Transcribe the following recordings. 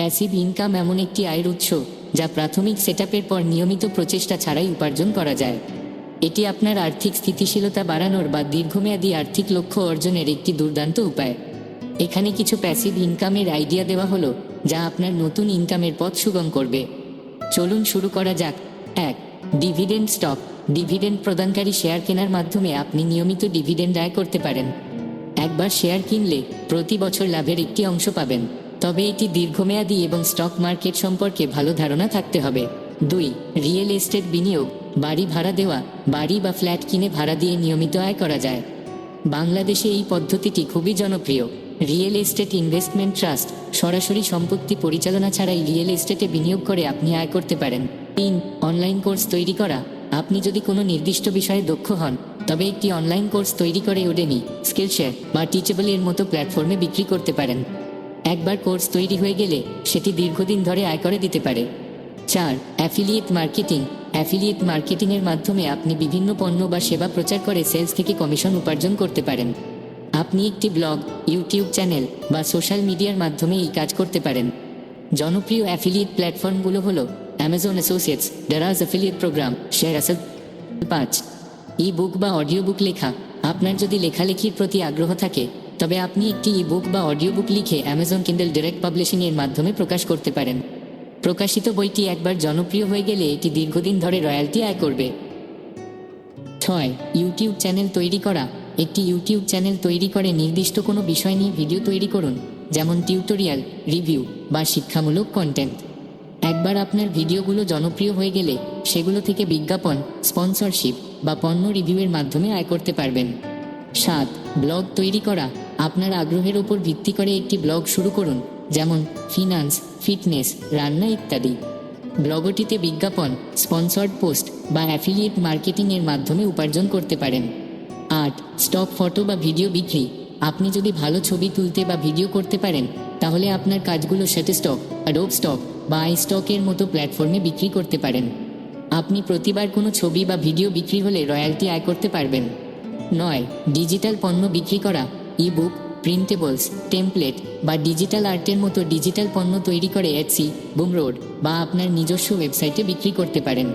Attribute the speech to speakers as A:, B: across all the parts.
A: Passive income এমন একটি আয়ের উৎস যা প্রাথমিক সেটআপের পর নিয়মিত প্রচেষ্টা ছাড়াই উপার্জন করা যায়। এটি আপনার আর্থিক স্থিতিশীলতা বাড়ানোর বা দীর্ঘমেয়াদী আর্থিক লক্ষ্য অর্জনের একটি দুর্দান্ত উপায়। এখানে কিছু প্যাসিভ ইনকামের আইডিয়া দেওয়া হলো যা আপনার নতুন ইনকামের পথ সুগম করবে। চলুন শুরু করা যাক। 1. Dividend stock. ডিভিডেন্ড প্রদানকারী শেয়ার কেনার মাধ্যমে আপনি নিয়মিত ডিভিডেন্ড আয় করতে পারেন। একবার শেয়ার কিনলে প্রতি বছর লাভের একটি অংশ পাবেন, তবে এটি দীর্ঘমেয়াদী এবং স্টক মার্কেট সম্পর্কে ভালো ধারণা থাকতে হবে। 2. রিয়েল এস্টেট বিনিয়োগ। বাড়ি ভাড়া দেওয়া, বাড়ি বা ফ্ল্যাট কিনে ভাড়া দিয়ে নিয়মিত আয় করা যায়। বাংলাদেশে এই পদ্ধতিটি খুবই জনপ্রিয়। রিয়েল এস্টেট ইনভেস্টমেন্ট ট্রাস্ট সরাসরি সম্পত্তি পরিচালনা ছাড়াই রিয়েল এস্টেটে বিনিয়োগ করে আপনি আয় করতে পারেন। 3. অনলাইন কোর্স তৈরি করা। আপনি যদি কোনো নির্দিষ্ট বিষয়ে দক্ষ হন, তবে একটি অনলাইন কোর্স তৈরি করে উডেমি, স্কিলশেয়ার বা টিচেবল এর মতো প্ল্যাটফর্মে বিক্রি করতে পারেন। একবার কোর্স তৈরি হয়ে গেলে সেটি দীর্ঘদিন ধরে আয় করে দিতে পারে। 4. Affiliate marketing. অ্যাফিলিয়েট মার্কেটিংয়ের মাধ্যমে আপনি বিভিন্ন পণ্য বা সেবা প্রচার করে সেলস থেকে কমিশন উপার্জন করতে পারেন। আপনি একটি ব্লগ, ইউটিউব চ্যানেল বা সোশ্যাল মিডিয়ার মাধ্যমে এই কাজ করতে পারেন। জনপ্রিয় অ্যাফিলিয়েট প্ল্যাটফর্মগুলো হলো Amazon associates, Daraz affiliate program, share asset. 5. E book বা অডিও বুক লেখা। আপনার যদি লেখালেখির প্রতি আগ্রহ থাকে, তবে আপনি একটি ই বুক বা অডিও বুক লিখে অ্যামাজন কিন্ডল ডাইরেক্ট পাবলিশিং এর মাধ্যমে প্রকাশ করতে পারেন। প্রকাশিত বইটি একবার জনপ্রিয় হয়ে গেলে এটি দীর্ঘদিন ধরে রয়্যালটি আয় করবে। 6. ইউটিউব চ্যানেল তৈরি করা। একটি ইউটিউব চ্যানেল তৈরি করে নির্দিষ্ট কোনো বিষয় নিয়ে ভিডিও তৈরি করুন, যেমন টিউটোরিয়াল, রিভিউ বা শিক্ষামূলক কন্টেন্ট। একবার আপনার ভিডিওগুলো জনপ্রিয় হয়ে গেলে সেগুলো থেকে বিজ্ঞাপন, স্পন্সরশিপ বা পণ্য রিভিউয়ের মাধ্যমে আয় করতে পারবেন। 7. ব্লগ তৈরি করা। আপনার আগ্রহের উপর ভিত্তি করে একটি ব্লগ শুরু করুন, যেমন ফিনান্স, ফিটনেস, রান্না ইত্যাদি। ব্লগটিতে বিজ্ঞাপন, স্পন্সর্ড পোস্ট বা অ্যাফিলিয়েট মার্কেটিংয়ের মাধ্যমে উপার্জন করতে পারেন। 8. স্টক ফটো বা ভিডিও বিক্রি। আপনি যদি ভালো ছবি তুলতে বা ভিডিও করতে পারেন, তাহলে আপনার কাজগুলো শাটারস্টক, অ্যাডোব স্টক বা আইস্টকের মতো প্ল্যাটফর্মে বিক্রি করতে পারেন। আপনি প্রতিবার কোনো ছবি বা ভিডিও বিক্রি হলে রয়্যালটি আয় করতে পারবেন। 9. ডিজিটাল পণ্য বিক্রি করা। ই বুক, প্রিন্টেবলস, টেমপ্লেট বা ডিজিটাল আর্টের মতো ডিজিটাল পণ্য তৈরি করে এটসি, বুমরোড বা আপনার নিজস্ব ওয়েবসাইটে বিক্রি করতে পারেন।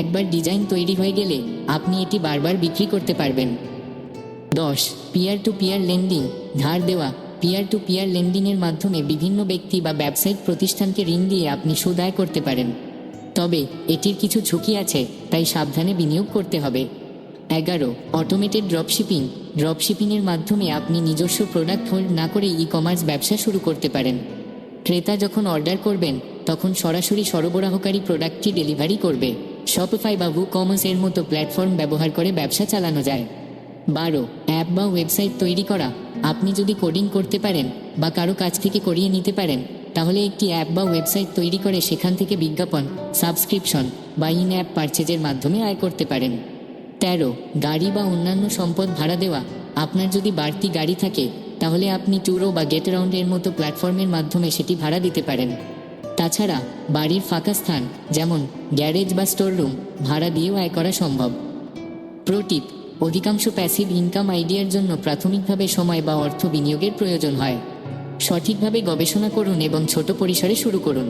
A: একবার ডিজাইন তৈরি হয়ে গেলে আপনি এটি বারবার বিক্রি করতে পারবেন। 10. Peer to peer lending. ধার দেওয়া। পিয়ার টু পিয়ার লেন্ডিংয়ের মাধ্যমে বিভিন্ন ব্যক্তি বা ব্যবসায়িক প্রতিষ্ঠানকে ঋণ দিয়ে আপনি সুদ আয় করতে পারেন, তবে এটির কিছু ঝুঁকি আছে, তাই সাবধানে বিনিয়োগ করতে হবে। 11. Automated dropshipping. ড্রপশিপিংয়ের মাধ্যমে আপনি নিজস্ব প্রোডাক্ট হোল্ড না করে ই কমার্স ব্যবসা শুরু করতে পারেন। ক্রেতা যখন অর্ডার করবেন, তখন সরাসরি সরবরাহকারী প্রোডাক্টটি ডেলিভারি করবে। শপিফাই বা WooCommerce এর মতো প্ল্যাটফর্ম ব্যবহার করে ব্যবসা চালানো যায়। 12. অ্যাপ বা ওয়েবসাইট তৈরি করা। আপনি যদি কোডিং করতে পারেন বা কারো কাছ থেকে করিয়ে নিতে পারেন, তাহলে একটি অ্যাপ বা ওয়েবসাইট তৈরি করে সেখান থেকে বিজ্ঞাপন, সাবস্ক্রিপশন বা ইন অ্যাপ পারচেজের মাধ্যমে আয় করতে পারেন। 13. গাড়ি বা অন্যান্য সম্পদ ভাড়া দেওয়া। আপনার যদি বাড়তি গাড়ি থাকে, তাহলে আপনি টুরো বা গেট অ্যারাউন্ডের মতো প্ল্যাটফর্মের মাধ্যমে সেটি ভাড়া দিতে পারেন। তাছাড়া বাড়ির ফাঁকা স্থান, যেমন গ্যারেজ বা স্টোর রুম, ভাড়া দিয়েও আয় করা সম্ভব। প্রো টিপ: অধিকাংশ প্যাসিভ ইনকাম আইডিয়ার জন্য প্রাথমিকভাবে সময় বা অর্থ বিনিয়োগের প্রয়োজন হয়। সঠিকভাবে গবেষণা করুন এবং ছোট পরিসরে শুরু করুন।